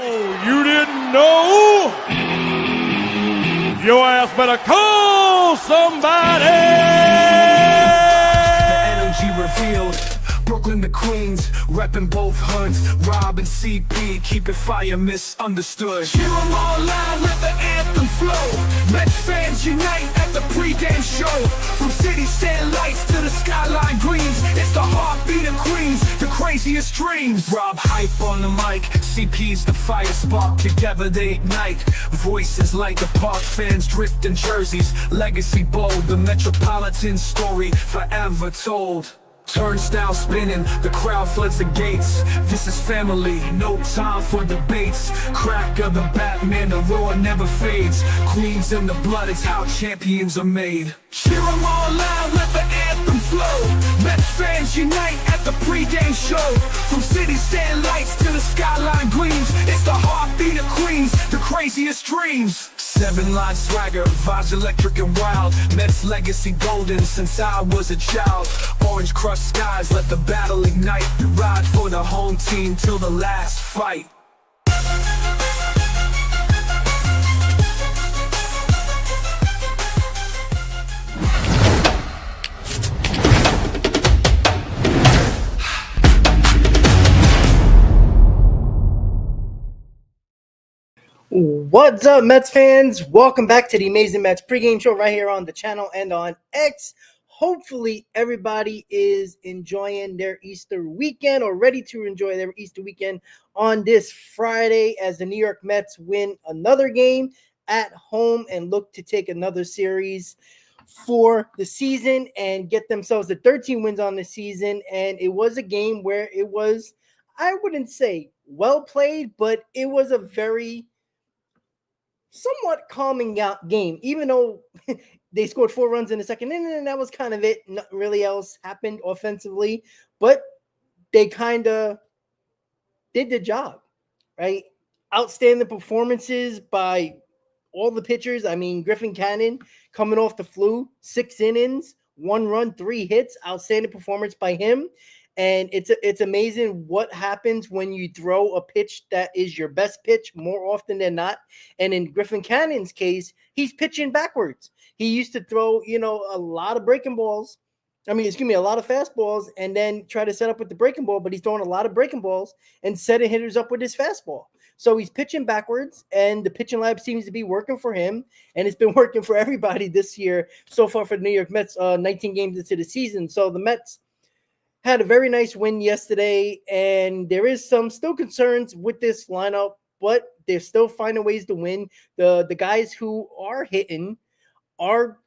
Oh, you didn't know? Your ass better call somebody! The energy revealed. Brooklyn to Queens, reppin' both hoods. Rob and CP, keep it fire, misunderstood. Cheer 'em all loud, let the anthem flow. Mets fans unite at the pregame show. From city stand lights to the skyline greens, it's the heartbeat of Queens, the craziest dreams. Rob hype on the mic, CP's the fire spark. Together they ignite, voices light the park. Fans drift in jerseys, legacy bold. The Metropolitan story forever told. Turnstile spinning, the crowd floods the gates. This is family, no time for debates. Crack of the Batman, the roar never fades. Queens in the blood, it's how champions are made. Cheer 'em all loud, let the anthem flow. Mets fans unite at the pregame show. From city stand lights to the skyline gleams, it's the heartbeat of Queens, the craziest dreams. 7-line swagger, vibes electric and wild. Mets legacy golden since I was a child. Orange crushed skies, let the battle ignite. Ride for the home team till the last fight. What's up, Mets fans? Welcome back to the Amazing Mets PreGame Show right here on the channel and on X. Hopefully, everybody is enjoying their Easter weekend or ready to enjoy their Easter weekend on this Friday as the New York Mets win another game at home and look to take another series for the season and get themselves to 13 wins on the season. And it was a game where it was, I wouldn't say well played, but it was a very somewhat calming out game, even though they scored 4 runs in the second inning, and that was kind of it. Nothing really else happened offensively, but they kind of did the job, right? Outstanding performances by all the pitchers. I mean, Griffin Cannon coming off the flu, 6 innings, 1 run, 3 hits. Outstanding performance by him. And it's amazing what happens when you throw a pitch that is your best pitch more often than not. And in Griffin Cannon's case, he's pitching backwards. He used to throw, a lot of breaking balls. A lot of fastballs and then try to set up with the breaking ball, but he's throwing a lot of breaking balls and setting hitters up with his fastball. So he's pitching backwards, and the pitching lab seems to be working for him, and it's been working for everybody this year so far for the New York Mets, 19 games into the season. So the Mets had a very nice win yesterday, and there is some still concerns with this lineup, but they're still finding ways to win. The guys who are hitting are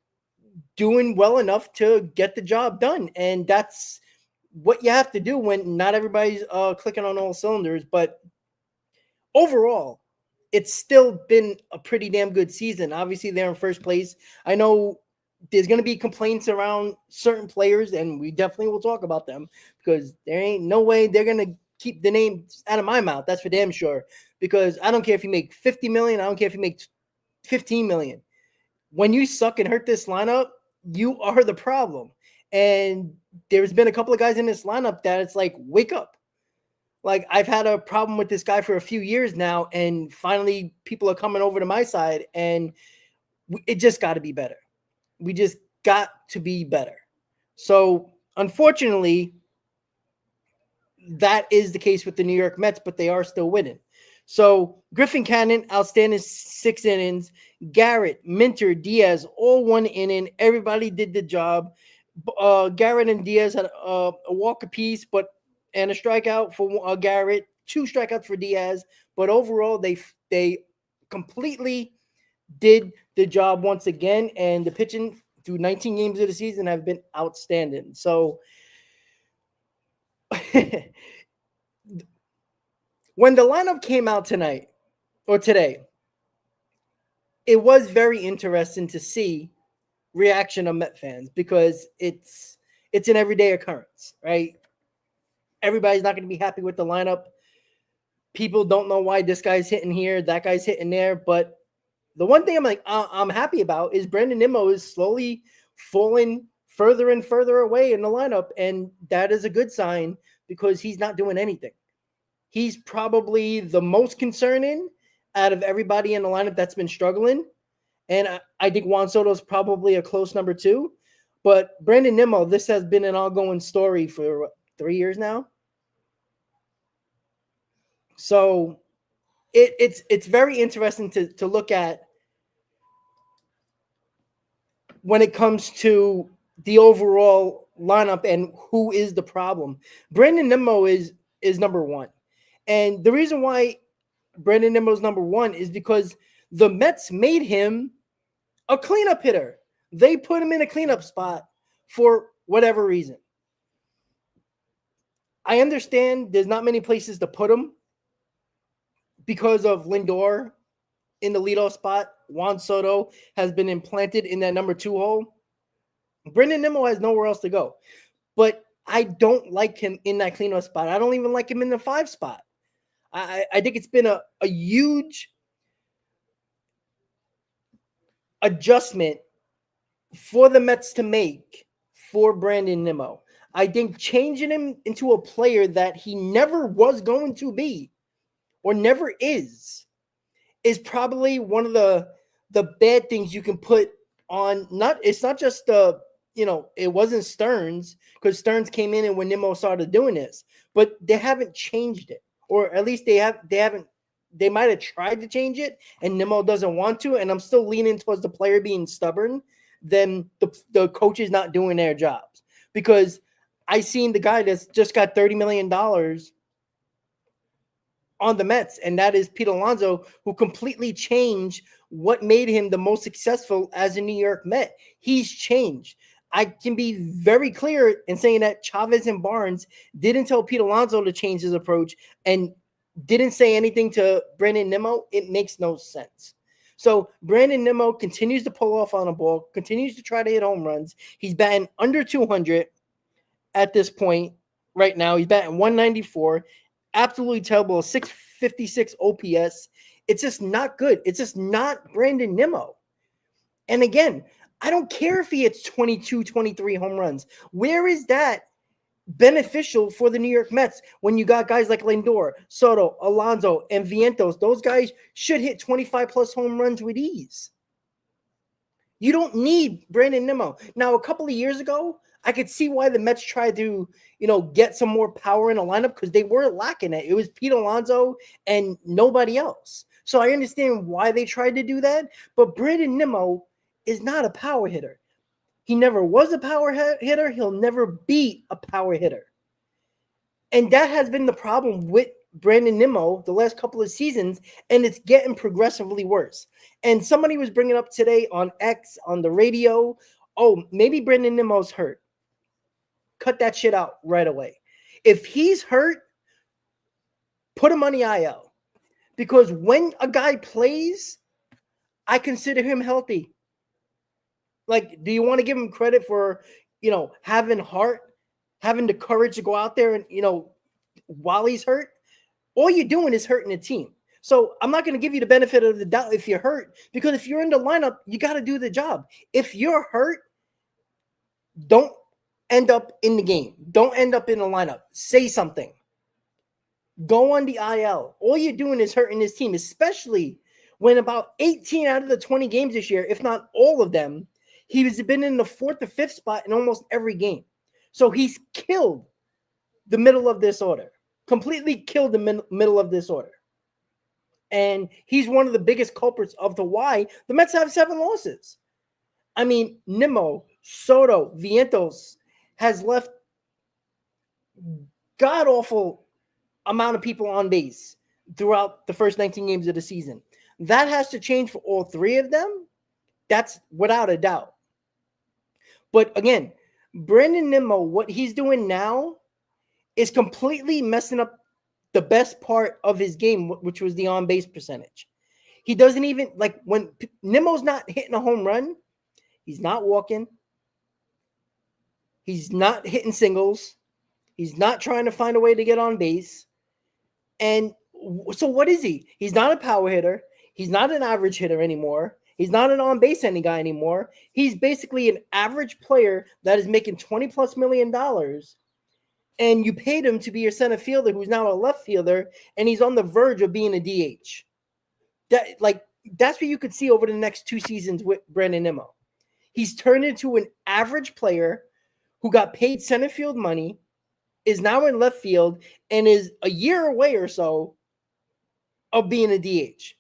doing well enough to get the job done, and that's what you have to do when not everybody's clicking on all cylinders. But overall, it's still been a pretty damn good season. Obviously, they're in first place. I know there's going to be complaints around certain players, and we definitely will talk about them because there ain't no way they're going to keep the name out of my mouth. That's for damn sure, because I don't care if you make $50 million. I don't care if you make $15 million. When you suck and hurt this lineup, you are the problem. And there's been a couple of guys in this lineup that it's like, wake up. Like, I've had a problem with this guy for a few years now, and finally people are coming over to my side, and it just got to be better. We just got to be better. So, unfortunately, that is the case with the New York Mets, but they are still winning. So, Griffin Cannon, outstanding 6 innings. Garrett, Minter, Diaz, all 1 inning. Everybody did the job. Garrett and Diaz had a walk apiece, and a strikeout for Garrett, 2 strikeouts for Diaz. But overall, they completely did the job once again, and the pitching through 19 games of the season have been outstanding. So when the lineup came out tonight or today, it was very interesting to see reaction of Met fans because it's an everyday occurrence, right? Everybody's not going to be happy with the lineup. People don't know why this guy's hitting here, that guy's hitting there, but the one thing I'm happy about is Brandon Nimmo is slowly falling further and further away in the lineup, and that is a good sign because he's not doing anything. he's probably the most concerning out of everybody in the lineup that's been struggling. And I think Juan Soto is probably a close number 2. But Brandon Nimmo, this has been an ongoing story for 3 years now. So it's very interesting to look at when it comes to the overall lineup and who is the problem. Brandon Nimmo is number 1. And the reason why Brandon Nimmo is number 1 is because the Mets made him a cleanup hitter. They put him in a cleanup spot for whatever reason. I understand there's not many places to put him because of Lindor in the leadoff spot. Juan Soto has been implanted in that number 2 hole. Brandon Nimmo has nowhere else to go. But I don't like him in that cleanup spot. I don't even like him in the 5 spot. I think it's been a huge adjustment for the Mets to make for Brandon Nimmo. I think changing him into a player that he never was going to be or never is probably one of the bad things you can put on. It's not just it wasn't Stearns, because Stearns came in and when Nimmo started doing this, but they haven't changed it, or at least they haven't. They might have tried to change it, and Nimmo doesn't want to. And I'm still leaning towards the player being stubborn than the coaches not doing their jobs, because I seen the guy that's just got $30 million on the Mets, and that is Pete Alonso, who completely changed what made him the most successful as a New York Met. He's changed. I can be very clear in saying that Chavez and Barnes didn't tell Pete Alonso to change his approach and didn't say anything to Brandon Nimmo. It makes no sense. So Brandon Nimmo continues to pull off on a ball, continues to try to hit home runs. He's batting under 200 at this point right now. He's batting 194. Absolutely terrible. 656 OPS. It's just not good. It's just not Brandon Nimmo. And again, I don't care if he hits 22, 23 home runs. Where is that beneficial for the New York Mets when you got guys like Lindor, Soto, Alonso, and Vientos? Those guys should hit 25 plus home runs with ease. You don't need Brandon Nimmo. Now, a couple of years ago, I could see why the Mets tried to, get some more power in the lineup, because they were lacking it. It was Pete Alonso and nobody else. So I understand why they tried to do that. But Brandon Nimmo is not a power hitter. He never was a power hitter. He'll never be a power hitter. And that has been the problem with Brandon Nimmo the last couple of seasons, and it's getting progressively worse. And somebody was bringing up today on X, on the radio, oh, maybe Brandon Nimmo's hurt. Cut that shit out right away. If he's hurt, put him on the IL. Because when a guy plays, I consider him healthy. Like, do you want to give him credit for, having heart, having the courage to go out there and, while he's hurt? All you're doing is hurting the team. So I'm not going to give you the benefit of the doubt if you're hurt, because if you're in the lineup, you got to do the job. If you're hurt, don't end up in the game. Don't end up in the lineup. Say something. Go on the IL. All you're doing is hurting this team, especially when about 18 out of the 20 games this year, if not all of them, he's been in the 4th or 5th spot in almost every game. So he's killed the middle of this order. Completely killed the middle of this order. And he's one of the biggest culprits of the why the Mets have 7 losses. I mean, Nimmo, Soto, Vientos has left god-awful amount of people on base throughout the first 19 games of the season. That has to change for all 3 of them. That's without a doubt. But again, Brandon Nimmo, what he's doing now is completely messing up the best part of his game, which was the on-base percentage. He doesn't even, like, when Nimmo's not hitting a home run, he's not walking. He's not hitting singles. He's not trying to find a way to get on base. And so what is he? He's not a power hitter. He's not an average hitter anymore. He's not an on-base any guy anymore. He's basically an average player that is making $20+ million and you paid him to be your center fielder who's now a left fielder, and he's on the verge of being a DH. That's what you could see over the next 2 seasons with Brandon Nimmo. He's turned into an average player who got paid center field money, is now in left field, and is a year away or so of being a DH.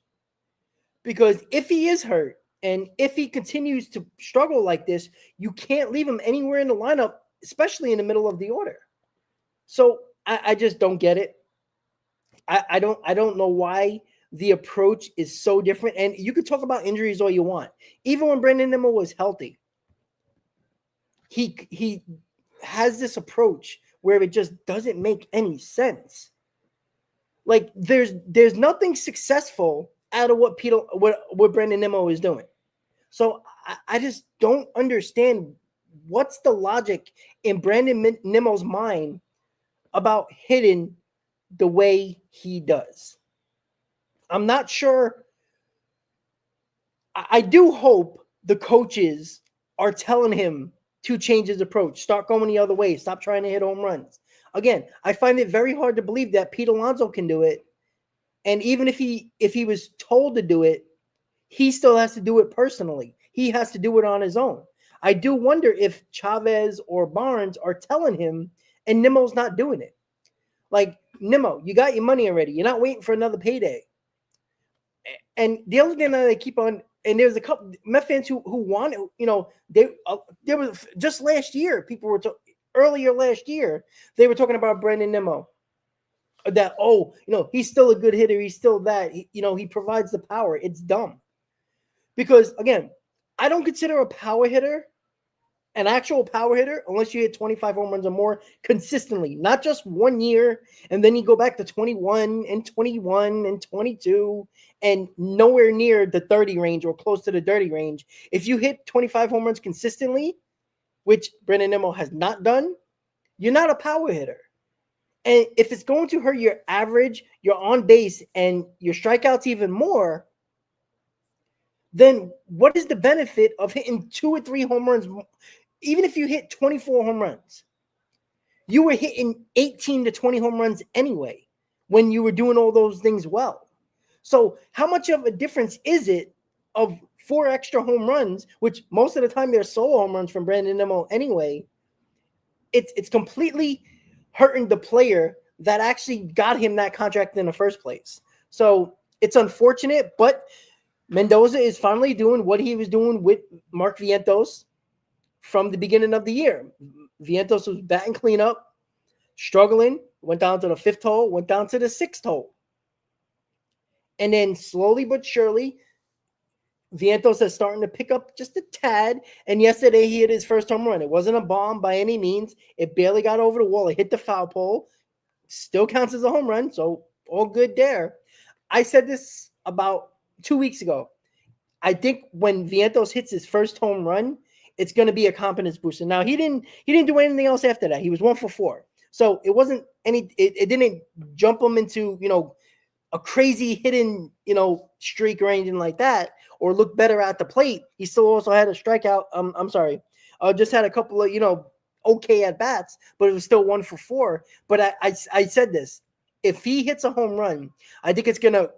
Because if he is hurt and if he continues to struggle like this, you can't leave him anywhere in the lineup, especially in the middle of the order. So I just don't get it. I don't know why the approach is so different. And you could talk about injuries all you want. Even when Brandon Nimmo was healthy, he has this approach where it just doesn't make any sense. Like there's nothing successful out of what Brandon Nimmo is doing. So I just don't understand what's the logic in Brandon Nimmo's mind about hitting the way he does. I'm not sure. I do hope the coaches are telling him to change his approach, start going the other way, stop trying to hit home runs. Again, I find it very hard to believe that Pete Alonso can do it. And even if he was told to do it, he still has to do it personally. He has to do it on his own. I do wonder if Chavez or Barnes are telling him and Nimmo's not doing it. Like, Nimmo, you got your money already. You're not waiting for another payday. And the other thing that I keep on, and there's a couple Met fans who wanted, there was just last year, earlier last year, they were talking about Brandon Nimmo. That, he's still a good hitter. He's still that. He provides the power. It's dumb. Because, again, I don't consider a power hitter an actual power hitter unless you hit 25 home runs or more consistently, not just 1 year, and then you go back to 21 and 21 and 22 and nowhere near the 30 range or close to the 30 range. If you hit 25 home runs consistently, which Brandon Nimmo has not done, you're not a power hitter. And if it's going to hurt your average, your on base, and your strikeouts even more, then what is the benefit of hitting 2 or 3 home runs? Even if you hit 24 home runs, you were hitting 18 to 20 home runs anyway when you were doing all those things well. So how much of a difference is it of 4 extra home runs, which most of the time they're solo home runs from Brandon Nimmo anyway? It's completely hurting the player that actually got him that contract in the first place. So it's unfortunate, but Mendoza is finally doing what he was doing with Mark Vientos from the beginning of the year. Vientos was batting cleanup, struggling, went down to the 5th hole, went down to the 6th hole. And then slowly but surely, Vientos is starting to pick up just a tad. And yesterday he hit his first home run. It wasn't a bomb by any means. It barely got over the wall. It hit the foul pole. Still counts as a home run, so all good there. I said this about 2 weeks ago. I think when Vientos hits his first home run, it's going to be a confidence booster. Now, he didn't do anything else after that. He was 1 for 4. So it wasn't it didn't jump him into, a crazy hitting, streak or anything like that, or look better at the plate. He still also had a strikeout. Just had a couple of, okay at bats, but it was still 1 for 4. But I said this, if he hits a home run, I think it's going to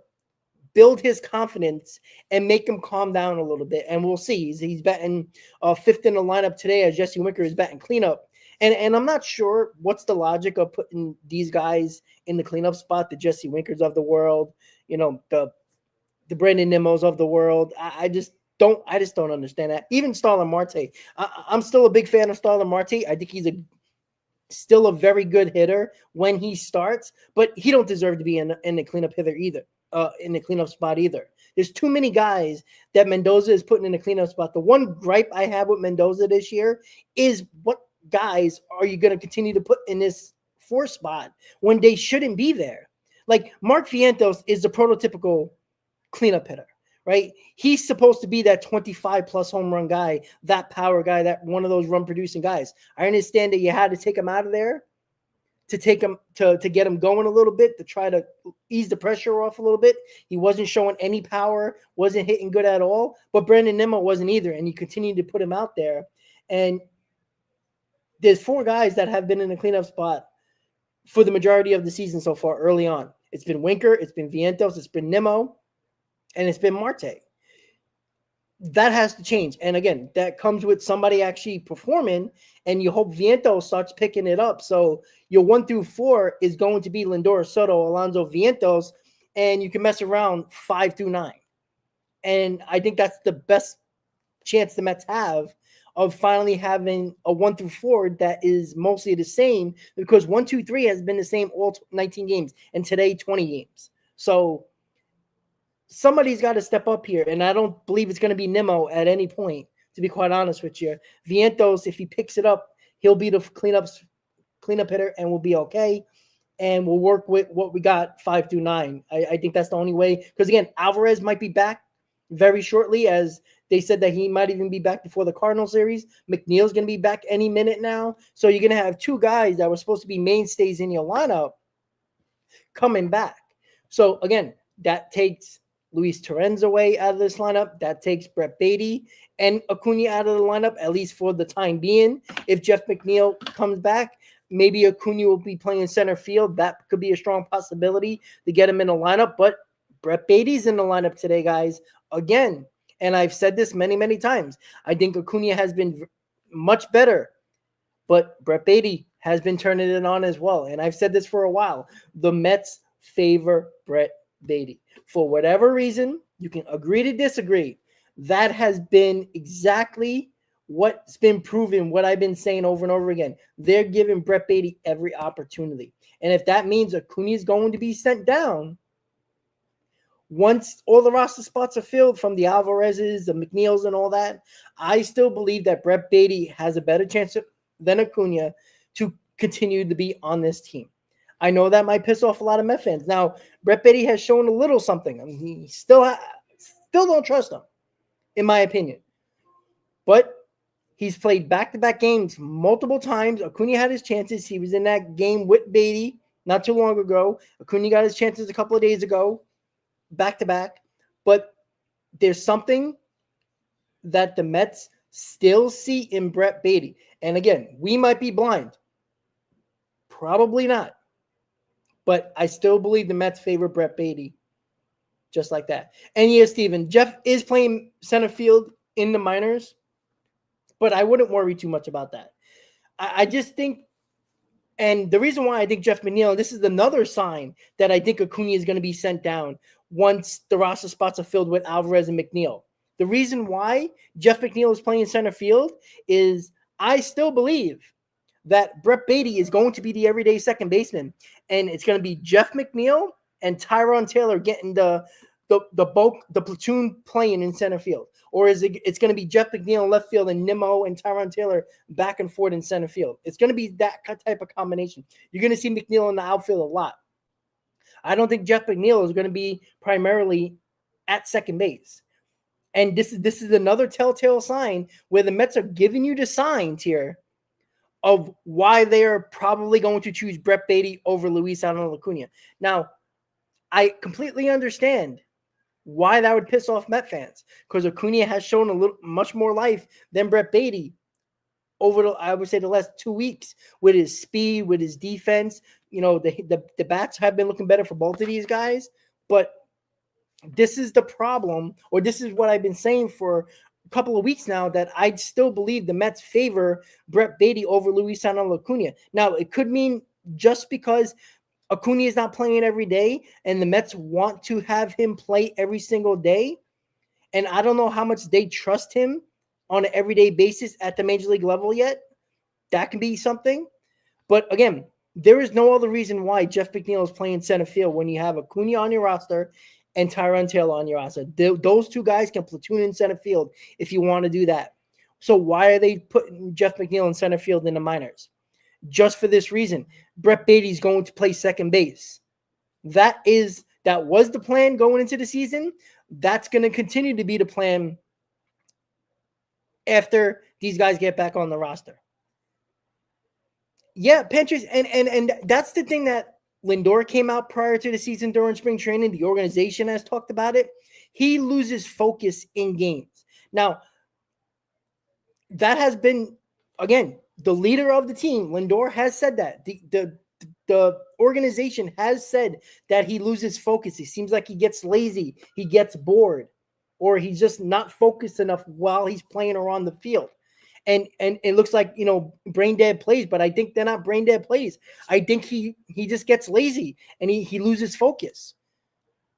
build his confidence and make him calm down a little bit. And we'll see. He's batting 5th in the lineup today as Jesse Winker is batting cleanup. And I'm not sure what's the logic of putting these guys in the cleanup spot, the Jesse Winkers of the world, the Brandon Nimmos of the world. I just don't understand that. Even Starlin Marte. I'm still a big fan of Starlin Marte. I think he's still a very good hitter when he starts, but he don't deserve to be in the cleanup hitter either. In the cleanup spot either. There's too many guys that Mendoza is putting in the cleanup spot. The one gripe I have with Mendoza this year is what guys are you going to continue to put in this 4 spot when they shouldn't be there? Like Mark Vientos is the prototypical cleanup hitter, right? He's supposed to be that 25 plus home run guy, that power guy, that one of those run producing guys. I understand that you had to take him out of there to take him to get him going a little bit, to try to ease the pressure off a little bit. He wasn't showing any power, wasn't hitting good at all, but Brandon Nimmo wasn't either. And you continue to put him out there. And there's 4 guys that have been in the cleanup spot for the majority of the season so far early on. It's been Winker, it's been Vientos, it's been Nimmo, and it's been Marte. That has to change. And again, that comes with somebody actually performing, and you hope Vientos starts picking it up. So your 1 through 4 is going to be Lindor, Soto, Alonso, Vientos, and you can mess around 5 through 9. And I think that's the best chance the Mets have of finally having a 1 through 4 that is mostly the same, because 1, 2, 3 has been the same all 19 games, and today 20 games. So somebody's got to step up here, and I don't believe it's going to be Nimmo at any point, to be quite honest with you. Vientos, if he picks it up, he'll be the cleanup hitter, and we'll be okay. And we'll work with what we got 5 through 9. I think that's the only way. Because again, Alvarez might be back very shortly, as they said that he might even be back before the Cardinals series. McNeil's going to be back any minute now. So you're going to have 2 guys that were supposed to be mainstays in your lineup coming back. So again, that takes Luis Torrens away out of this lineup. That takes Brett Beatty and Acuna out of the lineup, at least for the time being. If Jeff McNeil comes back, maybe Acuna will be playing center field. That could be a strong possibility to get him in the lineup. But Brett Beatty's in the lineup today, guys. Again, and I've said this many, many times, I think Acuna has been much better, but Brett Beatty has been turning it on as well. And I've said this for a while. The Mets favor Brett Beatty. For whatever reason, you can agree to disagree. That has been exactly what's been proven, what I've been saying over and over again. They're giving Brett Beatty every opportunity. And if that means Acuna is going to be sent down, once all the roster spots are filled from the Alvarezes, the McNeils, and all that, I still believe that Brett Beatty has a better chance than Acuna to continue to be on this team. I know that might piss off a lot of Met fans. Now, Brett Beatty has shown a little something. I mean, he still don't trust him, in my opinion. But he's played back-to-back games multiple times. Acuna had his chances. He was in that game with Beatty not too long ago. Acuna got his chances a couple of days ago, back-to-back. But there's something that the Mets still see in Brett Beatty. And again, we might be blind. Probably not. But I still believe the Mets favor Brett Beatty just like that. And yes, Steven, Jeff is playing center field in the minors, but I wouldn't worry too much about that. I just think, and the reason why I think Jeff McNeil, this is another sign that I think Acuna is going to be sent down once the roster spots are filled with Alvarez and McNeil. The reason why Jeff McNeil is playing center field is I still believe that Brett Beatty is going to be the everyday second baseman, and it's going to be Jeff McNeil and Tyrone Taylor getting the platoon playing in center field, or is it's going to be Jeff McNeil in left field and Nimmo and Tyrone Taylor back and forth in center field? It's going to be that type of combination. You're going to see McNeil in the outfield a lot. I don't think Jeff McNeil is going to be primarily at second base. And this is another telltale sign where the Mets are giving you the signs here of why they are probably going to choose Brett Beatty over Luis Acuna. Now, I completely understand why that would piss off Met fans, because Acuna has shown much more life than Brett Beatty over I would say the last 2 weeks, with his speed, with his defense. You know, the bats have been looking better for both of these guys, but this is the problem, or this is what I've been saying for a couple of weeks now, that I still believe the Mets favor Brett Beatty over Luis Acuna. Now, it could mean just because Acuna is not playing every day and the Mets want to have him play every single day, and I don't know how much they trust him on an everyday basis at the major league level yet. That can be something. But again, there is no other reason why Jeff McNeil is playing center field when you have Acuna on your roster and Tyrone Taylor on your roster. Those two guys can platoon in center field if you want to do that. So why are they putting Jeff McNeil in center field in the minors? Just for this reason. Brett Beatty's going to play second base. That was the plan going into the season. That's going to continue to be the plan after these guys get back on the roster. Yeah, Panthers, and that's the thing that Lindor came out prior to the season during spring training. The organization has talked about it. He loses focus in games. Now, that has been, again, the leader of the team. Lindor has said that. The the organization has said that he loses focus. He seems like he gets lazy, he gets bored, or he's just not focused enough while he's playing or on the field. And it looks like, brain dead plays, but I think they're not brain dead plays. I think he just gets lazy and he loses focus.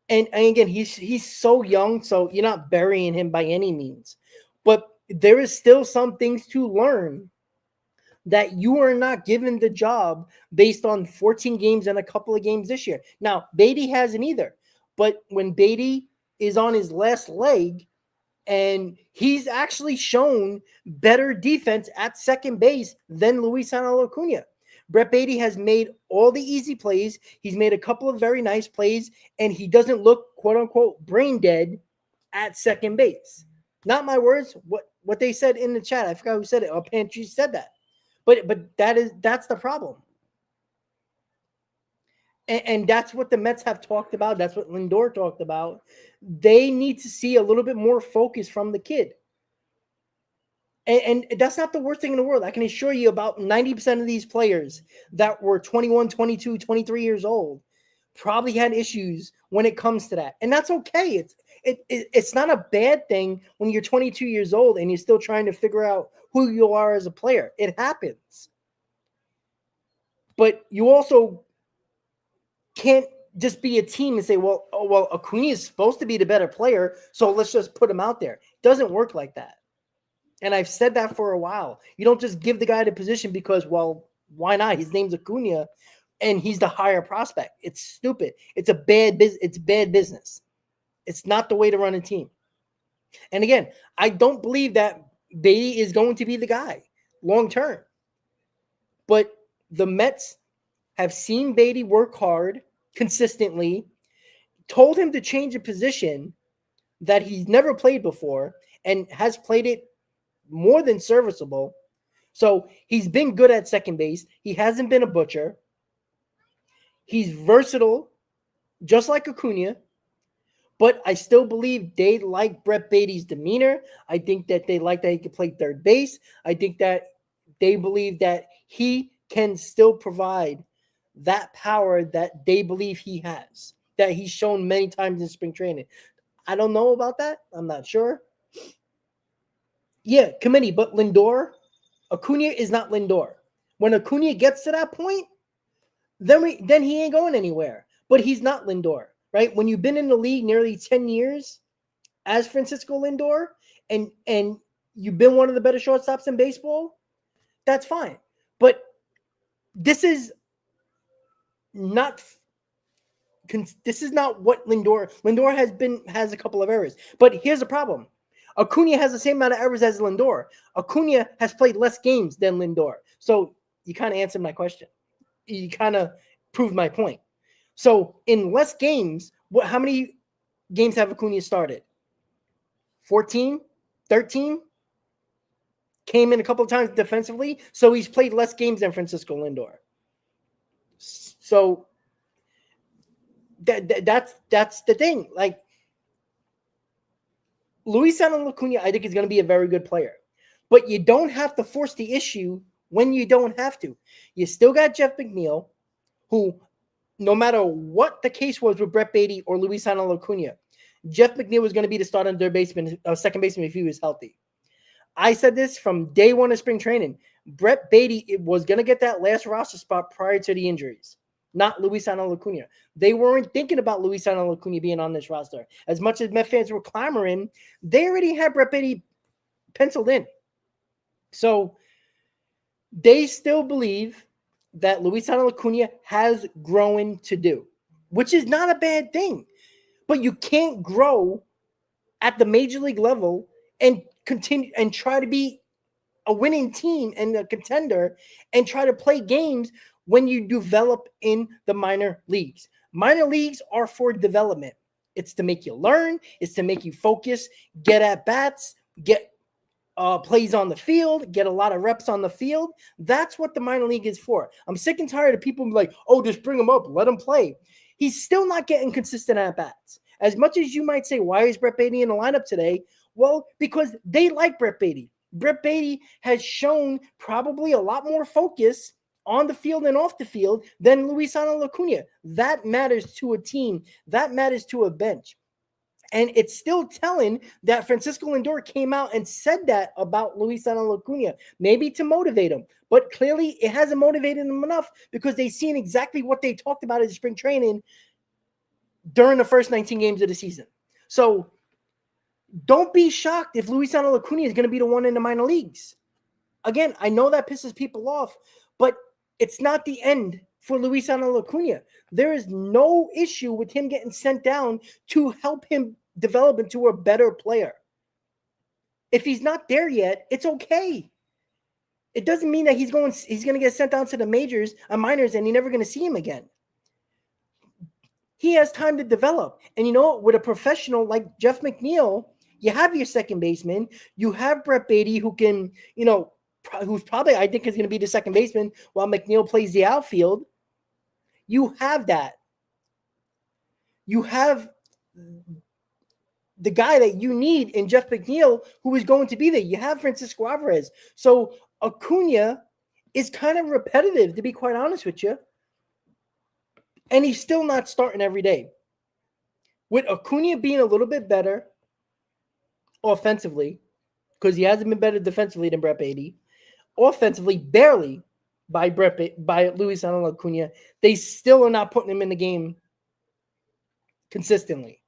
And again, he's so young, so you're not burying him by any means. But there is still some things to learn that you are not given the job based on 14 games and a couple of games this year. Now, Beatty hasn't either. But when Beatty is on his last leg, and he's actually shown better defense at second base than Luis Acuna. Brett Beatty has made all the easy plays. He's made a couple of very nice plays, and he doesn't look, quote unquote, brain dead at second base. Not my words. What they said in the chat. I forgot who said it. Pantry said that. But that's the problem. And that's what the Mets have talked about. That's what Lindor talked about. They need to see a little bit more focus from the kid. And that's not the worst thing in the world. I can assure you about 90% of these players that were 21, 22, 23 years old probably had issues when it comes to that. And that's okay. It's not a bad thing when you're 22 years old and you're still trying to figure out who you are as a player. It happens. But you also can't just be a team and say, well, Acuna is supposed to be the better player, so let's just put him out there. It doesn't work like that. And I've said that for a while. You don't just give the guy the position because, well, why not? His name's Acuna, and he's the higher prospect. It's stupid. It's bad business. It's not the way to run a team. And again, I don't believe that Beatty is going to be the guy long term. But the Mets have seen Beatty work hard consistently, told him to change a position that he's never played before and has played it more than serviceable. So he's been good at second base. He hasn't been a butcher. He's versatile, just like Acuna. But I still believe they like Brett Beatty's demeanor. I think that they like that he can play third base. I think that they believe that he can still provide that power that they believe he has, that he's shown many times in spring training. I don't know about that. I'm not sure. Yeah, committee, but Lindor, Acuna is not Lindor. When Acuna gets to that point, then he ain't going anywhere. But he's not Lindor, right? When you've been in the league nearly 10 years as Francisco Lindor, and you've been one of the better shortstops in baseball, that's fine. But this is not what Lindor has a couple of errors. But here's the problem. Acuna has the same amount of errors as Lindor. Acuna has played less games than Lindor. So you kind of answered my question. You kind of proved my point. So in less games, how many games have Acuna started? 14? 13? Came in a couple of times defensively. So he's played less games than Francisco Lindor. So that's the thing. Like, Luis Acuna, I think, is going to be a very good player. But you don't have to force the issue when you don't have to. You still got Jeff McNeil, who, no matter what the case was with Brett Beatty or Luis Acuna, Jeff McNeil was going to be the starting second baseman if he was healthy. I said this from day one of spring training. Brett Beatty was going to get that last roster spot prior to the injuries, not Luis Acuna. They weren't thinking about Luis Acuna being on this roster. As much as Met fans were clamoring, they already had Brett Beatty penciled in. So they still believe that Luis Acuna has growing to do, which is not a bad thing. But you can't grow at the major league level and continue and try to be a winning team and a contender and try to play games when you develop in the minor leagues. Minor leagues are for development. It's to make you learn. It's to make you focus, get at bats, get plays on the field, get a lot of reps on the field. That's what the minor league is for. I'm sick and tired of people like, oh, just bring him up, let him play. He's still not getting consistent at bats. As much as you might say, why is Brett Beatty in the lineup today? Well, because they like Brett Beatty. Brett Beatty has shown probably a lot more focus on the field and off the field than Luisano Acuna. That matters to a team. That matters to a bench. And it's still telling that Francisco Lindor came out and said that about Luisano Acuna, maybe to motivate him. But clearly it hasn't motivated them enough because they've seen exactly what they talked about in spring training during the first 19 games of the season. So don't be shocked if Luisano Acuna is going to be the one in the minor leagues. Again, I know that pisses people off, but it's not the end for Luisano Acuna. There is no issue with him getting sent down to help him develop into a better player. If he's not there yet, it's okay. It doesn't mean that he's going to get sent down to the minors, and you're never going to see him again. He has time to develop. And you know what? With a professional like Jeff McNeil, you have your second baseman. You have Brett Baty, who can, who's probably, I think, is going to be the second baseman while McNeil plays the outfield. You have that. You have the guy that you need in Jeff McNeil, who is going to be there. You have Francisco Alvarez. So Acuna is kind of repetitive, to be quite honest with you. And he's still not starting every day. With Acuna being a little bit better offensively, because he hasn't been better defensively than Brett Baty, offensively barely by Luisano Acuna, they still are not putting him in the game consistently.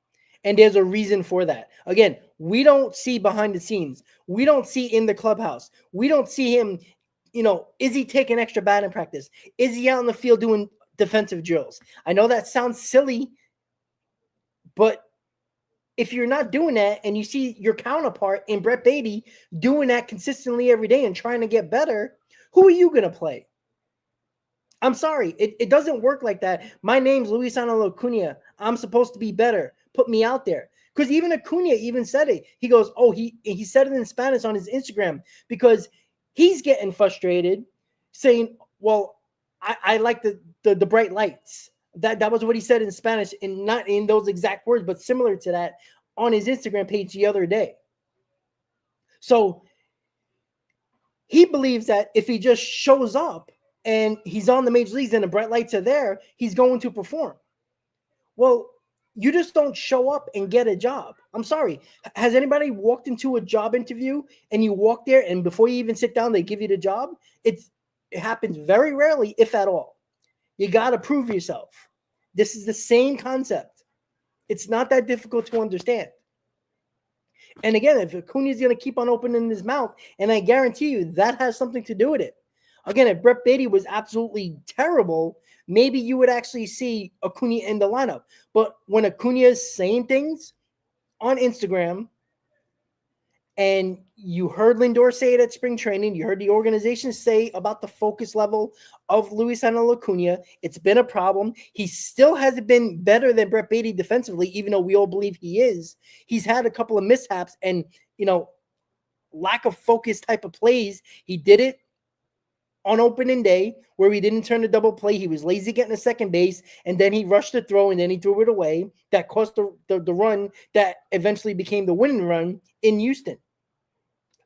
And there's a reason for that. Again, we don't see behind the scenes. We don't see in the clubhouse. We don't see him, is he taking extra batting practice? Is he out in the field doing defensive drills? I know that sounds silly, but if you're not doing that and you see your counterpart in Brett Baty doing that consistently every day and trying to get better, who are you going to play? I'm sorry. It doesn't work like that. My name's Luisano Acuna. I'm supposed to be better. Put me out there. Because even Acuna even said it. He goes, he said it in Spanish on his Instagram because he's getting frustrated saying, well, I like the bright lights. That was what he said in Spanish, and not in those exact words, but similar to that on his Instagram page the other day. So he believes that if he just shows up and he's on the major leagues and the bright lights are there, he's going to perform. Well, you just don't show up and get a job. I'm sorry. Has anybody walked into a job interview and you walk there and before you even sit down, they give you the job? It happens very rarely, if at all. You got to prove yourself. This is the same concept. It's not that difficult to understand. And again, if Acuna is going to keep on opening his mouth, and I guarantee you that has something to do with it. Again, if Brett Baty was absolutely terrible, maybe you would actually see Acuna in the lineup. But when Acuna is saying things on Instagram, and you heard Lindor say it at spring training, you heard the organization say about the focus level of Luisano Acuna, it's been a problem. He still hasn't been better than Brett Baty defensively, even though we all believe he is. He's had a couple of mishaps and, lack of focus type of plays. He did it on opening day where he didn't turn the double play. He was lazy getting to second base, and then he rushed the throw, and then he threw it away. That cost the run that eventually became the winning run in Houston.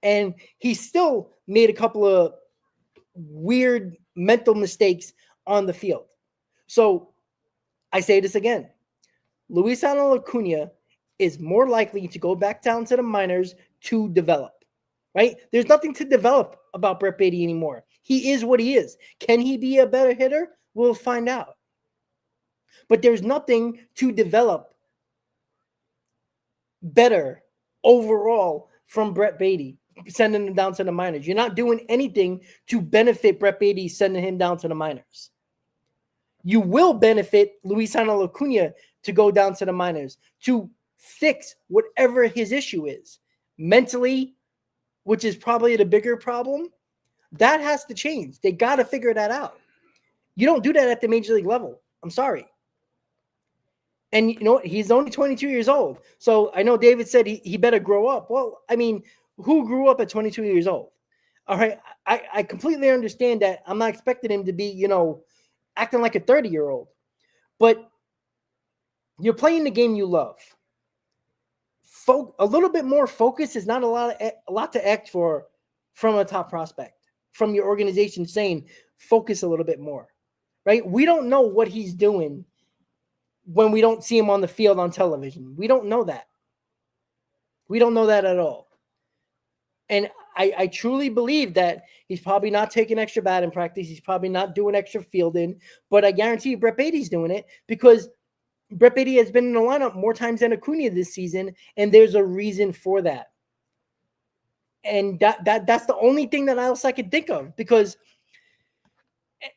And he still made a couple of weird mental mistakes on the field. So I say this again. Luisano Acuna is more likely to go back down to the minors to develop, right? There's nothing to develop about Brett Baty anymore. He is what he is. Can he be a better hitter? We'll find out. But there's nothing to develop better overall from Brett Baty sending him down to the minors. You're not doing anything to benefit Brett Baty sending him down to the minors. You will benefit Luisano Acuna to go down to the minors to fix whatever his issue is. Mentally, which is probably the bigger problem, that has to change. They got to figure that out. You don't do that at the major league level. I'm sorry. And you know what? He's only 22 years old. So I know David said he better grow up. Well, I mean, who grew up at 22 years old? All right. I completely understand that. I'm not expecting him to be, acting like a 30-year-old. But you're playing the game you love. A little bit more focus is not a lot to ask for from a top prospect. from your organization saying, focus a little bit more, right? We don't know what he's doing when we don't see him on the field on television. We don't know that. We don't know that at all. And I truly believe that he's probably not taking extra batting practice. He's probably not doing extra fielding. But I guarantee you Brett Beatty's doing it, because Brett Beatty has been in the lineup more times than Acuna this season, and there's a reason for that. And that's the only thing that else I could think of, because,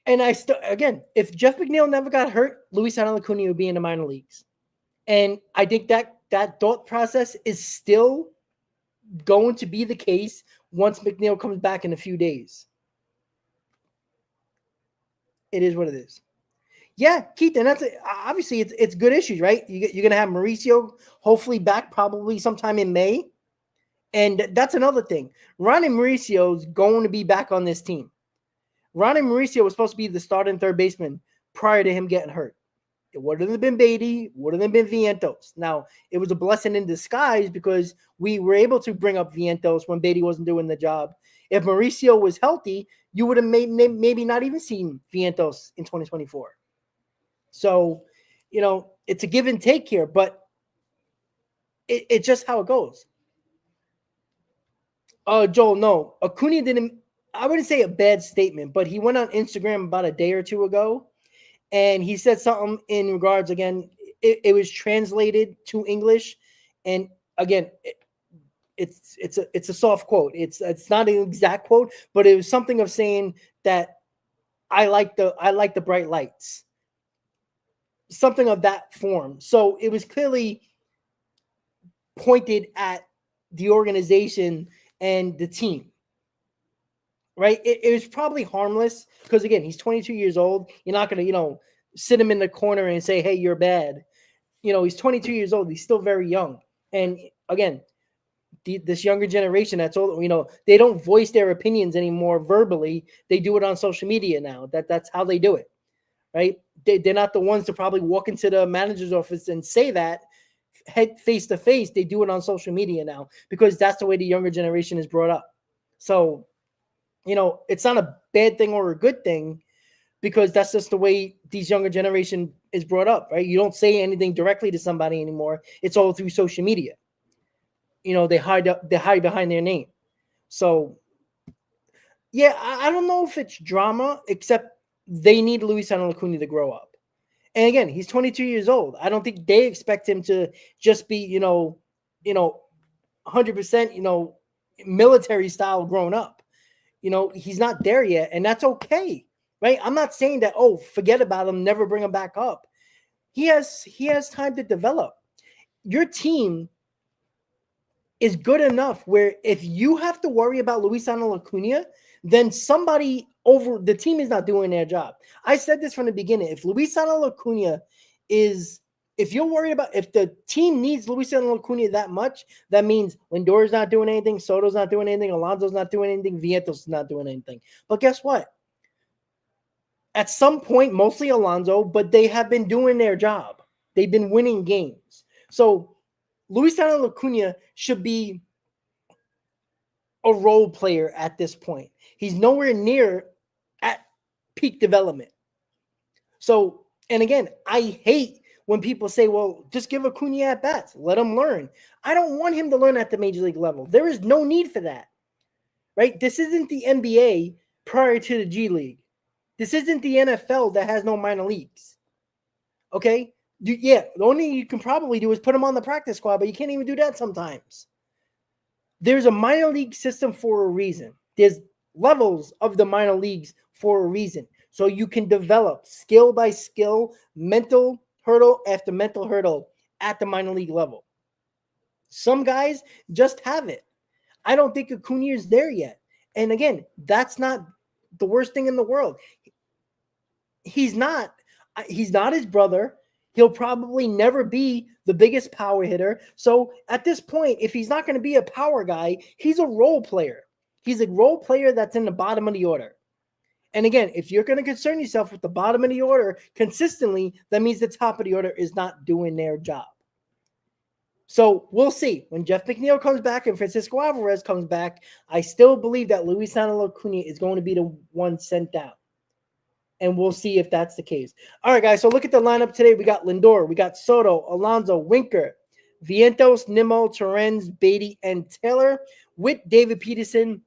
and again, if Jeff McNeil never got hurt, Luis Acuna would be in the minor leagues. And I think that thought process is still going to be the case once McNeil comes back in a few days. It is what it is. Yeah, Keith, and that's obviously it's good issues, right? You're going to have Mauricio hopefully back probably sometime in May. And that's another thing. Ronnie Mauricio is going to be back on this team. Ronnie Mauricio was supposed to be the starting third baseman prior to him getting hurt. It wouldn't have been Beatty, wouldn't have been Vientos. Now, it was a blessing in disguise because we were able to bring up Vientos when Beatty wasn't doing the job. If Mauricio was healthy, you would have maybe not even seen Vientos in 2024. So, it's a give and take here, but it's just how it goes. Joel, no. Acuna didn't, I wouldn't say a bad statement, but he went on Instagram about a day or two ago, and he said something in regards, again, it was translated to English, and again, it's a soft quote. It's not an exact quote, but it was something of saying that I like the bright lights. Something of that form. So it was clearly pointed at the organization and the team, right? It was probably harmless because, again, he's 22 years old. You're not going to, sit him in the corner and say, hey, you're bad. He's 22 years old. He's still very young. And again, this younger generation that's old, they don't voice their opinions anymore verbally. They do it on social media now. That's how they do it, right? They're not the ones to probably walk into the manager's office and say that head face to face. They do it on social media now because that's the way the younger generation is brought up. So, it's not a bad thing or a good thing because that's just the way these younger generation is brought up, right? You don't say anything directly to somebody anymore. It's all through social media. They hide behind their name. So, yeah, I don't know if it's drama, except they need Luis Acuna to grow up. And again, he's 22 years old. I don't think they expect him to just be, 100%, military style grown up. He's not there yet, and that's okay, right? I'm not saying that, forget about him, never bring him back up. He has time to develop. Your team is good enough where if you have to worry about Luis Acuna, then somebody over the team is not doing their job. I said this from the beginning. If Luis Acuna if you're worried about if the team needs Luis Acuna that much, that means Lindor's not doing anything, Soto's not doing anything, Alonso's not doing anything, Vientos is not doing anything. But guess what? At some point, mostly Alonso, but they have been doing their job. They've been winning games. So Luis Acuna should be a role player at this point. He's nowhere near at peak development. So, and again, I hate when people say, well, just give Acuna at bats. Let him learn. I don't want him to learn at the major league level. There is no need for that, right? This isn't the NBA prior to the G League. This isn't the NFL that has no minor leagues. Okay? The only thing you can probably do is put him on the practice squad, but you can't even do that sometimes. There's a minor league system for a reason. There's levels of the minor leagues for a reason. So you can develop skill by skill, mental hurdle after mental hurdle at the minor league level. Some guys just have it. I don't think Acuna is there yet. And again, that's not the worst thing in the world. He's not his brother. He'll probably never be the biggest power hitter. So at this point, if he's not going to be a power guy, he's a role player. He's a role player that's in the bottom of the order. And again, if you're going to concern yourself with the bottom of the order consistently, that means the top of the order is not doing their job. So we'll see. When Jeff McNeil comes back and Francisco Alvarez comes back, I still believe that Luis Acuna is going to be the one sent down. And we'll see if that's the case. All right, guys. So look at the lineup today. We got Lindor, we got Soto, Alonso, Winker, Vientos, Nimmo, Torrens, Beatty, and Taylor, with David Peterson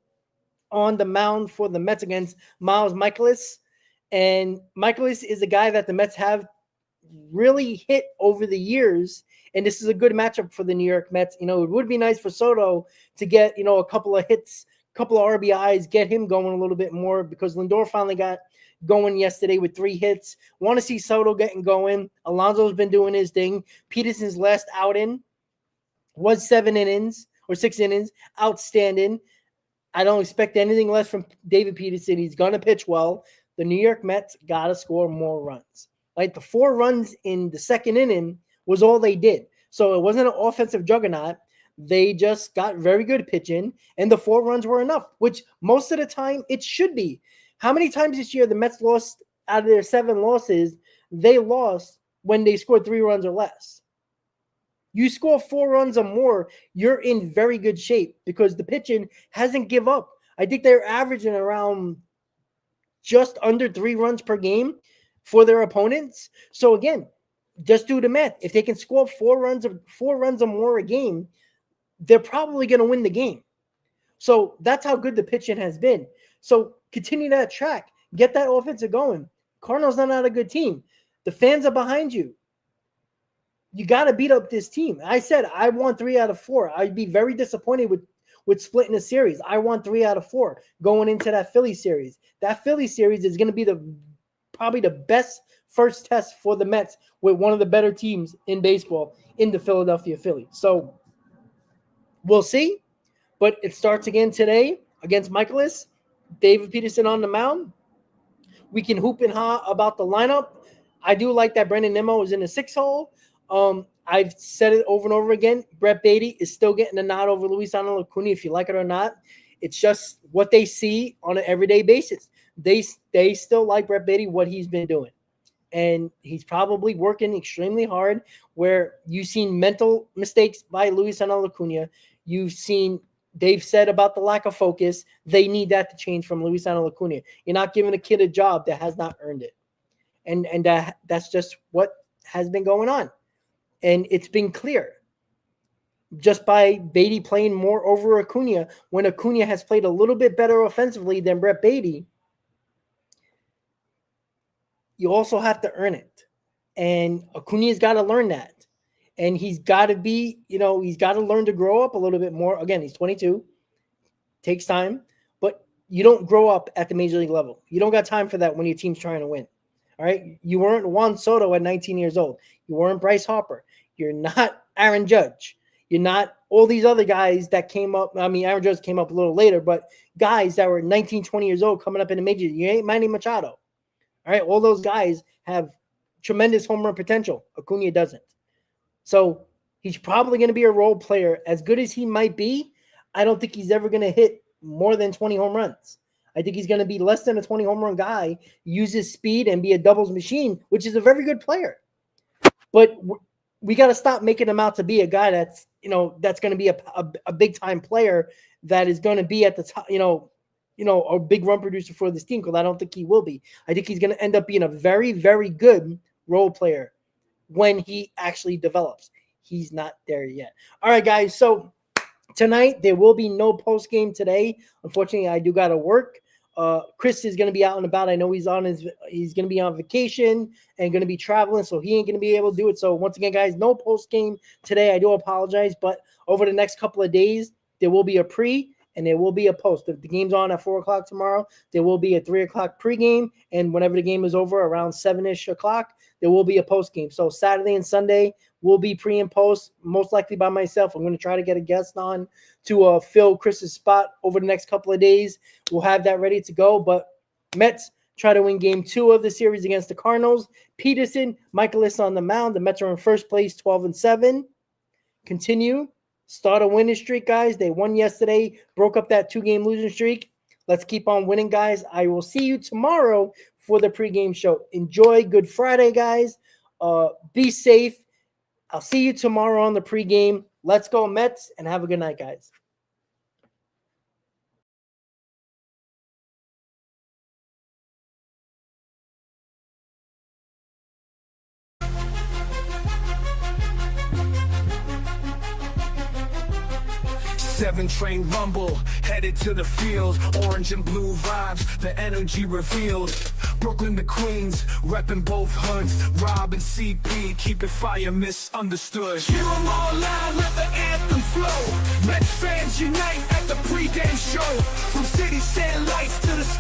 on the mound for the Mets against Miles Michaelis. And Michaelis is a guy that the Mets have really hit over the years. And this is a good matchup for the New York Mets. It would be nice for Soto to get, a couple of hits, couple of RBIs, get him going a little bit more, because Lindor finally got going yesterday with 3 hits. Want to see Soto getting going. Alonso's been doing his thing. Peterson's last outing was 7 innings or 6 innings. Outstanding. I don't expect anything less from David Peterson. He's going to pitch well. The New York Mets got to score more runs. Like, the 4 runs in the second inning was all they did. So it wasn't an offensive juggernaut. They just got very good pitching, and the 4 runs were enough, which most of the time it should be. How many times this year the Mets lost out of their 7 losses? They lost when they scored 3 runs or less. You score 4 runs or more, you're in very good shape, because the pitching hasn't give up. I think they're averaging around just under 3 runs per game for their opponents. So again, just do the math. If they can score 4 runs or more a game, they're probably going to win the game. So that's how good the pitching has been. So continue that track. Get that offensive going. Cardinals not a good team. The fans are behind you. You got to beat up this team. I said I want 3 out of 4. I'd be very disappointed with splitting the series. I want 3 out of 4 going into that Philly series. That Philly series is going to be probably the best first test for the Mets with one of the better teams in baseball in the Philadelphia Phillies. So we'll see. But it starts again today against Michaelis. David Peterson on the mound. We can hoop and ha about the lineup. I do like that Brandon Nimmo is in the 6 hole. I've said it over and over again. Brett Beatty is still getting a nod over Luis Acuna, if you like it or not. It's just what they see on an everyday basis. They still like Brett Beatty, what he's been doing. And he's probably working extremely hard, where you've seen mental mistakes by Luis Acuna. You've seen they've said about the lack of focus. They need that to change from Luis Acuna. You're not giving a kid a job that has not earned it. And that's just what has been going on. And it's been clear just by Beatty playing more over Acuna, when Acuna has played a little bit better offensively than Brett Beatty. You also have to earn it. And Acuna's got to learn that. And he's got to be, he's got to learn to grow up a little bit more. Again, he's 22. Takes time. But you don't grow up at the major league level. You don't got time for that when your team's trying to win. All right? You weren't Juan Soto at 19 years old. You weren't Bryce Harper. You're not Aaron Judge. You're not all these other guys that came up. I mean, Aaron Judge came up a little later, but guys that were 19, 20 years old coming up in the majors. You ain't Manny Machado. All right? All those guys have tremendous home run potential. Acuna doesn't. So he's probably going to be a role player. As good as he might be, I don't think he's ever going to hit more than 20 home runs. I think he's going to be less than a 20 home run guy, use his speed and be a doubles machine, which is a very good player. But we got to stop making him out to be a guy that's, that's going to be a big time player that is going to be at the top, a big run producer for this team, because I don't think he will be. I think he's going to end up being a very, very good role player when he actually develops. He's not there yet. All right, guys. So tonight there will be no post game today. Unfortunately, I do got to work. Chris is going to be out and about. I know he's going to be on vacation and going to be traveling, so he ain't going to be able to do it. So once again, guys, no post game today. I do apologize, but over the next couple of days, there will be a pre and there will be a post. If the game's on at 4 o'clock tomorrow, there will be a 3 o'clock pregame, and whenever the game is over, around 7-ish o'clock, there will be a post game. So Saturday and Sunday will be pre and post, most likely by myself. I'm going to try to get a guest on to fill Chris's spot over the next couple of days. We'll have that ready to go. But Mets try to win game 2 of the series against the Cardinals. Peterson, Michaelis on the mound. The Mets are in first place, 12-7. Continue. Start a winning streak, guys. They won yesterday, broke up that 2-game losing streak. Let's keep on winning, guys. I will see you tomorrow for the pregame show. Enjoy Good Friday, guys. Be safe. I'll see you tomorrow on the pregame. Let's go Mets, and have a good night, guys. Seven train rumble, headed to the field. Orange and blue vibes, the energy revealed. Brooklyn to Queens, repping both hoods. Rob and CP, keep it fire misunderstood. Hear 'em all loud, let the anthem flow. Mets fans unite at the pregame show. From city sand lights to the sky.